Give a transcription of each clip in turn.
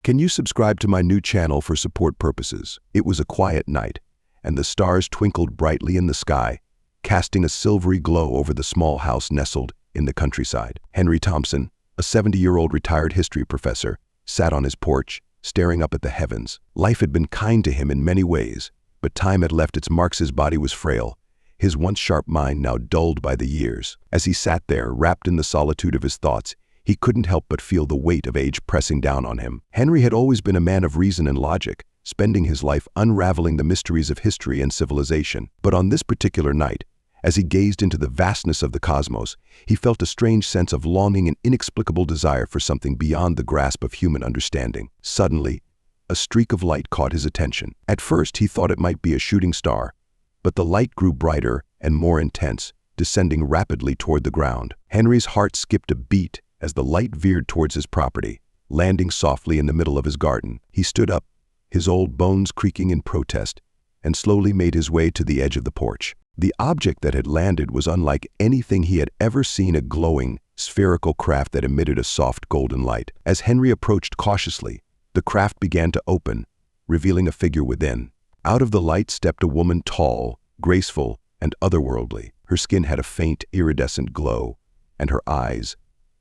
Can you subscribe to my new channel for support purposes? It was a quiet night, and the stars twinkled brightly in the sky, casting a silvery glow over the small house nestled in the countryside. Henry Thompson, a 70-year-old retired history professor, sat on his porch, staring up at the heavens. Life had been kind to him in many ways, but time had left its marks. His body was frail, his once sharp mind now dulled by the years. As he sat there, wrapped in the solitude of his thoughts, he couldn't help but feel the weight of age pressing down on him. Henry had always been a man of reason and logic, spending his life unraveling the mysteries of history and civilization. But on this particular night, as he gazed into the vastness of the cosmos, he felt a strange sense of longing and inexplicable desire for something beyond the grasp of human understanding. Suddenly, a streak of light caught his attention. At first, he thought it might be a shooting star, but the light grew brighter and more intense, descending rapidly toward the ground. Henry's heart skipped a beat as the light veered towards his property, landing softly in the middle of his garden. He stood up, his old bones creaking in protest, and slowly made his way to the edge of the porch. The object that had landed was unlike anything he had ever seen, a glowing, spherical craft that emitted a soft golden light. As Henry approached cautiously, the craft began to open, revealing a figure within. Out of the light stepped a woman, tall, graceful, and otherworldly. Her skin had a faint, iridescent glow, and her eyes,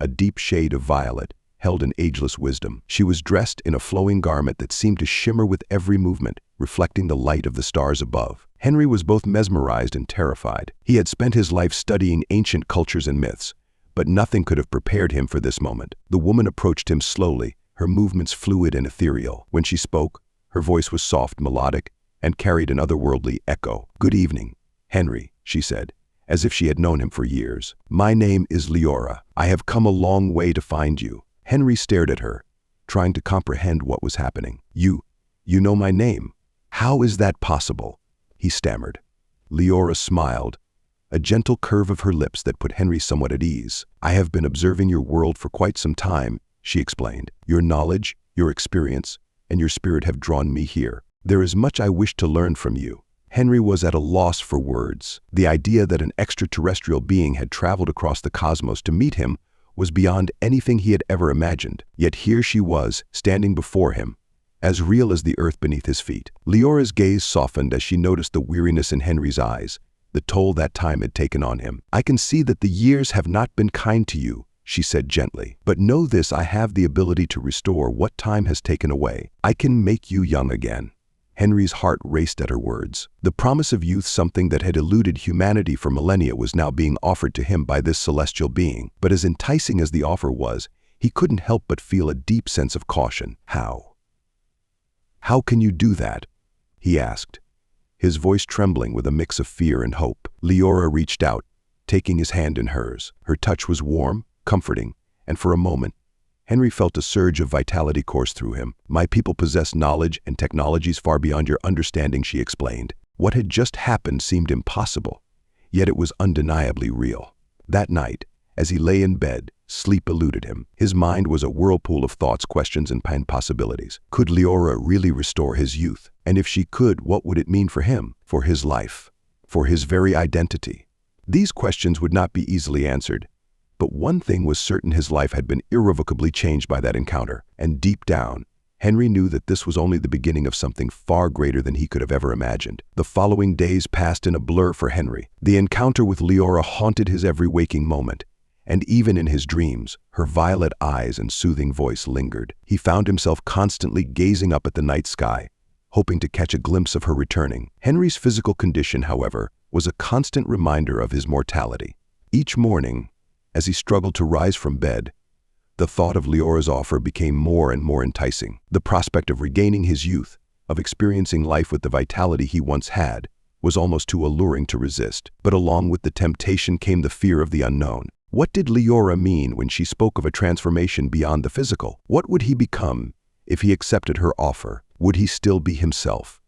a deep shade of violet, held an ageless wisdom. She was dressed in a flowing garment that seemed to shimmer with every movement, reflecting the light of the stars above. Henry was both mesmerized and terrified. He had spent his life studying ancient cultures and myths, but nothing could have prepared him for this moment. The woman approached him slowly, her movements fluid and ethereal. When she spoke, her voice was soft, melodic, and carried an otherworldly echo. "Good evening, Henry," she said, as if she had known him for years. "My name is Leora. I have come a long way to find you." Henry stared at her, trying to comprehend what was happening. You know my name? How is that possible?" he stammered. Leora smiled, a gentle curve of her lips that put Henry somewhat at ease. "I have been observing your world for quite some time," she explained. "Your knowledge, your experience, and your spirit have drawn me here. There is much I wish to learn from you." Henry was at a loss for words. The idea that an extraterrestrial being had traveled across the cosmos to meet him was beyond anything he had ever imagined. Yet here she was, standing before him, as real as the earth beneath his feet. Leora's gaze softened as she noticed the weariness in Henry's eyes, the toll that time had taken on him. "I can see that the years have not been kind to you," she said gently. "But know this, I have the ability to restore what time has taken away. I can make you young again." Henry's heart raced at her words. The promise of youth, something that had eluded humanity for millennia, was now being offered to him by this celestial being. But as enticing as the offer was, he couldn't help but feel a deep sense of caution. How can you do that?" he asked, his voice trembling with a mix of fear and hope. Leora reached out, taking his hand in hers. Her touch was warm, comforting, and for a moment, Henry felt a surge of vitality course through him. "My people possess knowledge and technologies far beyond your understanding," she explained. What had just happened seemed impossible, yet it was undeniably real. That night, as he lay in bed, sleep eluded him. His mind was a whirlpool of thoughts, questions, and possibilities. Could Leora really restore his youth? And if she could, what would it mean for him, for his life, for his very identity? These questions would not be easily answered. But one thing was certain: his life had been irrevocably changed by that encounter. And deep down, Henry knew that this was only the beginning of something far greater than he could have ever imagined. The following days passed in a blur for Henry. The encounter with Leora haunted his every waking moment, and even in his dreams, her violet eyes and soothing voice lingered. He found himself constantly gazing up at the night sky, hoping to catch a glimpse of her returning. Henry's physical condition, however, was a constant reminder of his mortality. Each morning, as he struggled to rise from bed, the thought of Leora's offer became more and more enticing. The prospect of regaining his youth, of experiencing life with the vitality he once had, was almost too alluring to resist. But along with the temptation came the fear of the unknown. What did Leora mean when she spoke of a transformation beyond the physical? What would he become if he accepted her offer? Would he still be himself?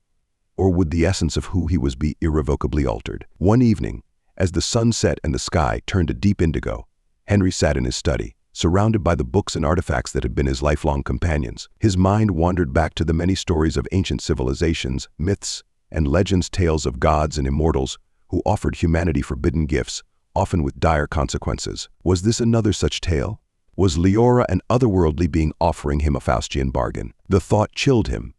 Or would the essence of who he was be irrevocably altered? One evening, as the sun set and the sky turned a deep indigo, Henry sat in his study, surrounded by the books and artifacts that had been his lifelong companions. His mind wandered back to the many stories of ancient civilizations, myths, and legends, tales of gods and immortals who offered humanity forbidden gifts, often with dire consequences. Was this another such tale? Was Leora an otherworldly being offering him a Faustian bargain? The thought chilled him,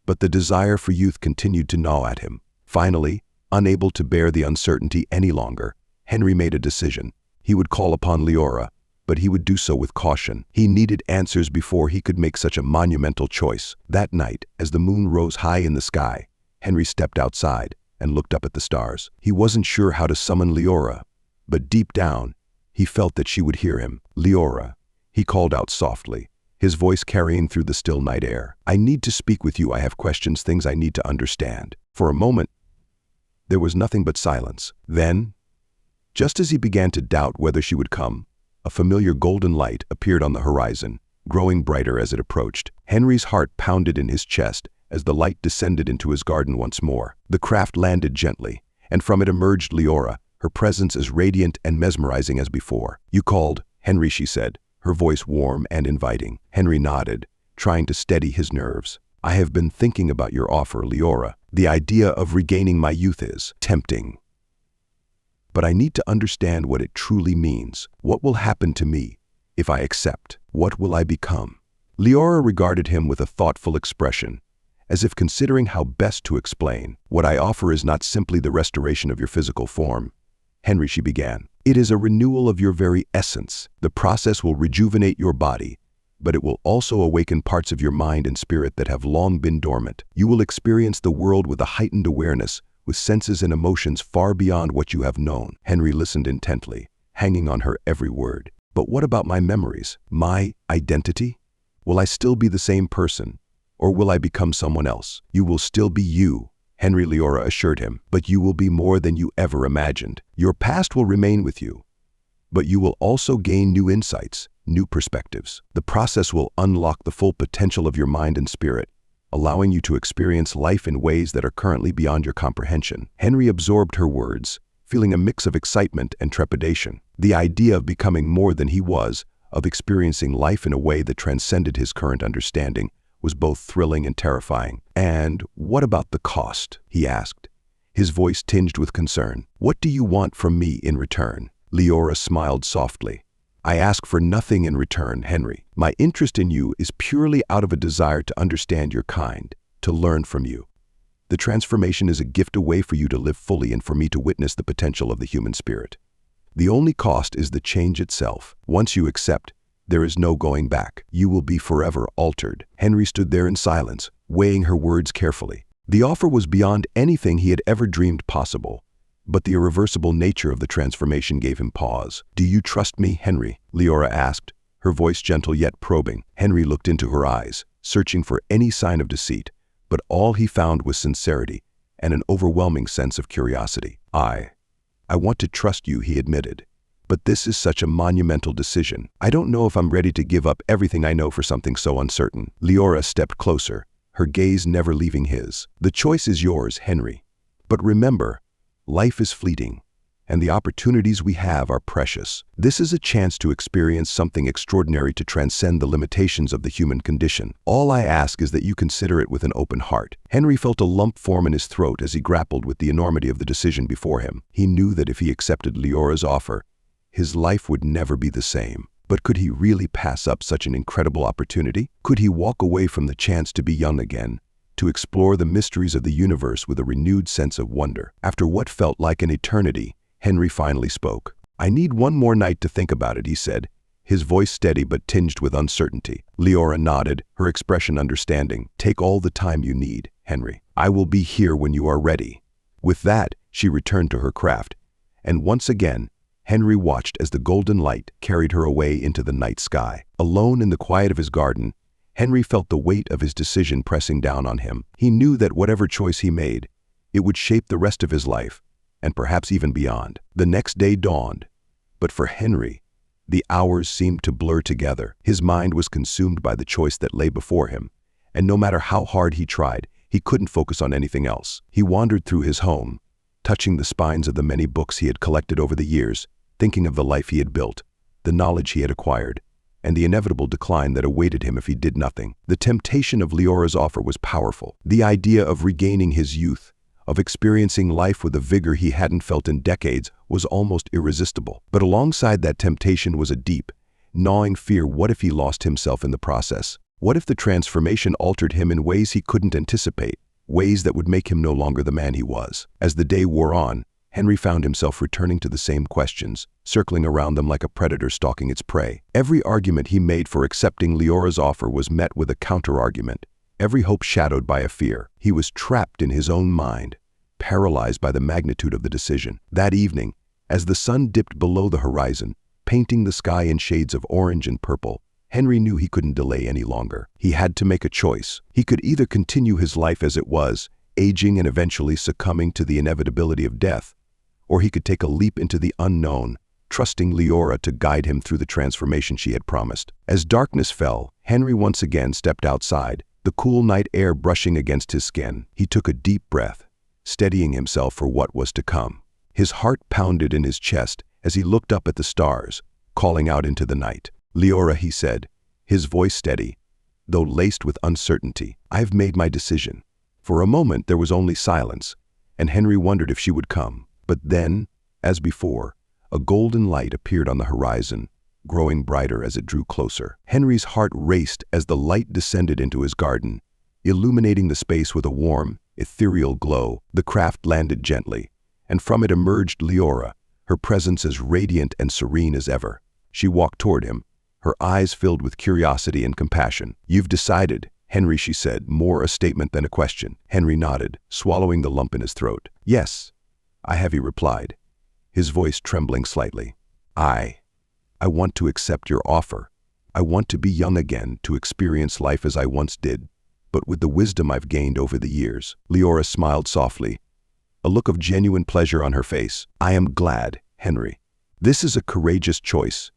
but the desire for youth continued to gnaw at him. Finally, unable to bear the uncertainty any longer, Henry made a decision. He would call upon Leora, but he would do so with caution. He needed answers before he could make such a monumental choice. That night, as the moon rose high in the sky, Henry stepped outside and looked up at the stars. He wasn't sure how to summon Leora, but deep down, he felt that she would hear him. "Leora," he called out softly, his voice carrying through the still night air. "I need to speak with you. I have questions, things I need to understand." For a moment, there was nothing but silence. Then, just as he began to doubt whether she would come, a familiar golden light appeared on the horizon, growing brighter as it approached. Henry's heart pounded in his chest as the light descended into his garden once more. The craft landed gently, and from it emerged Leora, her presence as radiant and mesmerizing as before. "You called, Henry," she said, her voice warm and inviting. Henry nodded, trying to steady his nerves. "I have been thinking about your offer, Leora. The idea of regaining my youth is tempting. But I need to understand what it truly means. What will happen to me if I accept? What will I become?" Leora regarded him with a thoughtful expression, as if considering how best to explain. "What I offer is not simply the restoration of your physical form, Henry," she began. "It is a renewal of your very essence. The process will rejuvenate your body, but it will also awaken parts of your mind and spirit that have long been dormant. You will experience the world with a heightened awareness, with senses and emotions far beyond what you have known." Henry listened intently, hanging on her every word. "But what about my memories? My identity? Will I still be the same person, or will I become someone else?" "You will still be you," Henry, Leora assured him, "but you will be more than you ever imagined. Your past will remain with you, but you will also gain new insights, new perspectives. The process will unlock the full potential of your mind and spirit, allowing you to experience life in ways that are currently beyond your comprehension." Henry absorbed her words, feeling a mix of excitement and trepidation. The idea of becoming more than he was, of experiencing life in a way that transcended his current understanding, was both thrilling and terrifying. "And what about the cost?" he asked, his voice tinged with concern. "What do you want from me in return?" Leora smiled softly. "I ask for nothing in return, Henry. My interest in you is purely out of a desire to understand your kind, to learn from you. The transformation is a gift away for you to live fully and for me to witness the potential of the human spirit. The only cost is the change itself. Once you accept, there is no going back. You will be forever altered." Henry stood there in silence, weighing her words carefully. The offer was beyond anything he had ever dreamed possible, but the irreversible nature of the transformation gave him pause. "Do you trust me, Henry?" Leora asked, her voice gentle yet probing. Henry looked into her eyes, searching for any sign of deceit, but all he found was sincerity and an overwhelming sense of curiosity. I want to trust you," he admitted. "But this is such a monumental decision. I don't know if I'm ready to give up everything I know for something so uncertain." Leora stepped closer, her gaze never leaving his. "The choice is yours, Henry. But remember, life is fleeting, and the opportunities we have are precious. This is a chance to experience something extraordinary to transcend the limitations of the human condition. All I ask is that you consider it with an open heart." Henry felt a lump form in his throat as he grappled with the enormity of the decision before him. He knew that if he accepted Leora's offer, his life would never be the same. But could he really pass up such an incredible opportunity? Could he walk away from the chance to be young again, to explore the mysteries of the universe with a renewed sense of wonder? After what felt like an eternity, Henry finally spoke. "I need one more night to think about it," he said, his voice steady but tinged with uncertainty. Leora nodded, her expression understanding. "Take all the time you need, Henry. I will be here when you are ready." With that, she returned to her craft, and once again, Henry watched as the golden light carried her away into the night sky. Alone in the quiet of his garden, Henry felt the weight of his decision pressing down on him. He knew that whatever choice he made, it would shape the rest of his life, and perhaps even beyond. The next day dawned, but for Henry, the hours seemed to blur together. His mind was consumed by the choice that lay before him, and no matter how hard he tried, he couldn't focus on anything else. He wandered through his home, touching the spines of the many books he had collected over the years, thinking of the life he had built, the knowledge he had acquired, and the inevitable decline that awaited him if he did nothing. The temptation of Leora's offer was powerful. The idea of regaining his youth, of experiencing life with a vigor he hadn't felt in decades, was almost irresistible. But alongside that temptation was a deep, gnawing fear. What if he lost himself in the process? What if the transformation altered him in ways he couldn't anticipate, ways that would make him no longer the man he was? As the day wore on, Henry found himself returning to the same questions, circling around them like a predator stalking its prey. Every argument he made for accepting Leora's offer was met with a counter-argument, every hope shadowed by a fear. He was trapped in his own mind, paralyzed by the magnitude of the decision. That evening, as the sun dipped below the horizon, painting the sky in shades of orange and purple, Henry knew he couldn't delay any longer. He had to make a choice. He could either continue his life as it was, aging and eventually succumbing to the inevitability of death, or he could take a leap into the unknown, trusting Leora to guide him through the transformation she had promised. As darkness fell, Henry once again stepped outside, the cool night air brushing against his skin. He took a deep breath, steadying himself for what was to come. His heart pounded in his chest as he looked up at the stars, calling out into the night. "Leora," he said, his voice steady, though laced with uncertainty. "I have made my decision." For a moment there was only silence, and Henry wondered if she would come. But then, as before, a golden light appeared on the horizon, growing brighter as it drew closer. Henry's heart raced as the light descended into his garden, illuminating the space with a warm, ethereal glow. The craft landed gently, and from it emerged Leora, her presence as radiant and serene as ever. She walked toward him, her eyes filled with curiosity and compassion. "You've decided, Henry," she said, more a statement than a question. Henry nodded, swallowing the lump in his throat. "Yes, I have," he replied, his voice trembling slightly. I want to accept your offer. I want to be young again, to experience life as I once did, but with the wisdom I've gained over the years." Leora smiled softly, a look of genuine pleasure on her face. "I am glad, Henry. This is a courageous choice,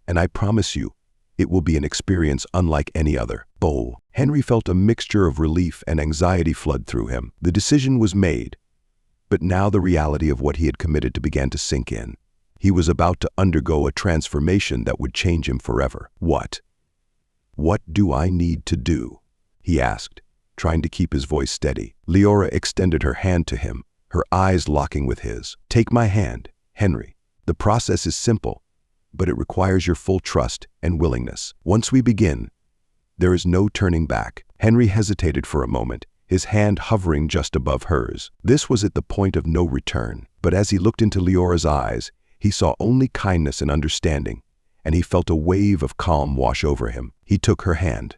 and I promise you, it will be an experience unlike any other." Henry felt a mixture of relief and anxiety flood through him. The decision was made, but now the reality of what he had committed to began to sink in. He was about to undergo a transformation that would change him forever. What do I need to do?" he asked, trying to keep his voice steady. Leora extended her hand to him, her eyes locking with his. "Take my hand, Henry. The process is simple, but it requires your full trust and willingness. Once we begin, there is no turning back." Henry hesitated for a moment, his hand hovering just above hers. This was at the point of no return, but as he looked into Leora's eyes, he saw only kindness and understanding, and he felt a wave of calm wash over him. He took her hand.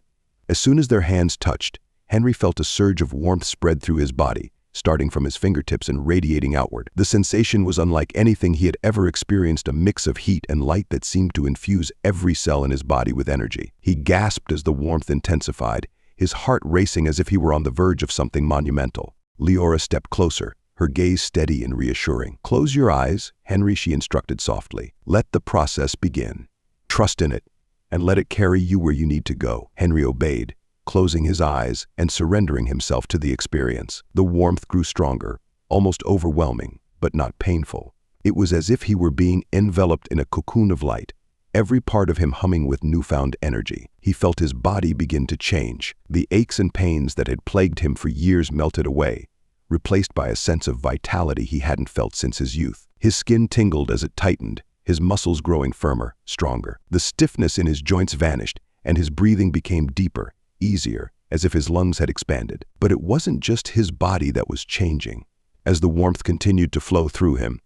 As soon as their hands touched, Henry felt a surge of warmth spread through his body, starting from his fingertips and radiating outward. The sensation was unlike anything he had ever experienced, a mix of heat and light that seemed to infuse every cell in his body with energy. He gasped as the warmth intensified, his heart racing as if he were on the verge of something monumental. Leora stepped closer, her gaze steady and reassuring. "Close your eyes, Henry," she instructed softly. "Let the process begin. Trust in it, and let it carry you where you need to go." Henry obeyed, closing his eyes and surrendering himself to the experience. The warmth grew stronger, almost overwhelming, but not painful. It was as if he were being enveloped in a cocoon of light, every part of him humming with newfound energy. He felt his body begin to change. The aches and pains that had plagued him for years melted away, replaced by a sense of vitality he hadn't felt since his youth. His skin tingled as it tightened, his muscles growing firmer, stronger. The stiffness in his joints vanished, and his breathing became deeper, easier, as if his lungs had expanded. But it wasn't just his body that was changing. As the warmth continued to flow through him,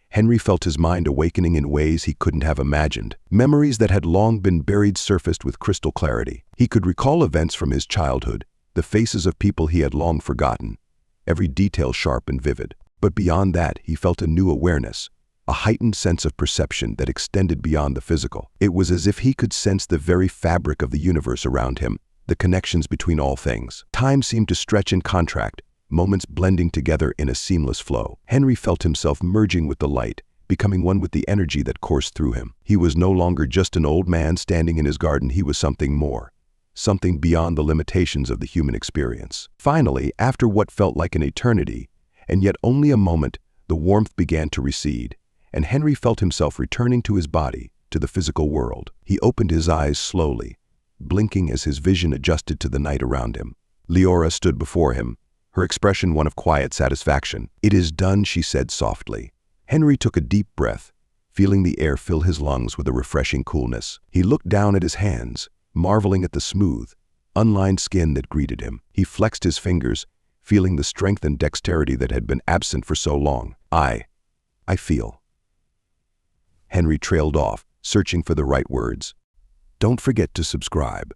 Henry felt his mind awakening in ways he couldn't have imagined. Memories that had long been buried surfaced with crystal clarity. He could recall events from his childhood, the faces of people he had long forgotten, every detail sharp and vivid. But beyond that, he felt a new awareness, a heightened sense of perception that extended beyond the physical. It was as if he could sense the very fabric of the universe around him, the connections between all things. Time seemed to stretch and contract, moments blending together in a seamless flow. Henry felt himself merging with the light, becoming one with the energy that coursed through him. He was no longer just an old man standing in his garden. He was something more, something beyond the limitations of the human experience. Finally, after what felt like an eternity, and yet only a moment, the warmth began to recede, and Henry felt himself returning to his body, to the physical world. He opened his eyes slowly, blinking as his vision adjusted to the night around him. Leora stood before him, her expression one of quiet satisfaction. "It is done," she said softly. Henry took a deep breath, feeling the air fill his lungs with a refreshing coolness. He looked down at his hands, marveling at the smooth, unlined skin that greeted him. He flexed his fingers, feeling the strength and dexterity that had been absent for so long. I feel. Henry trailed off, searching for the right words. Don't forget to subscribe.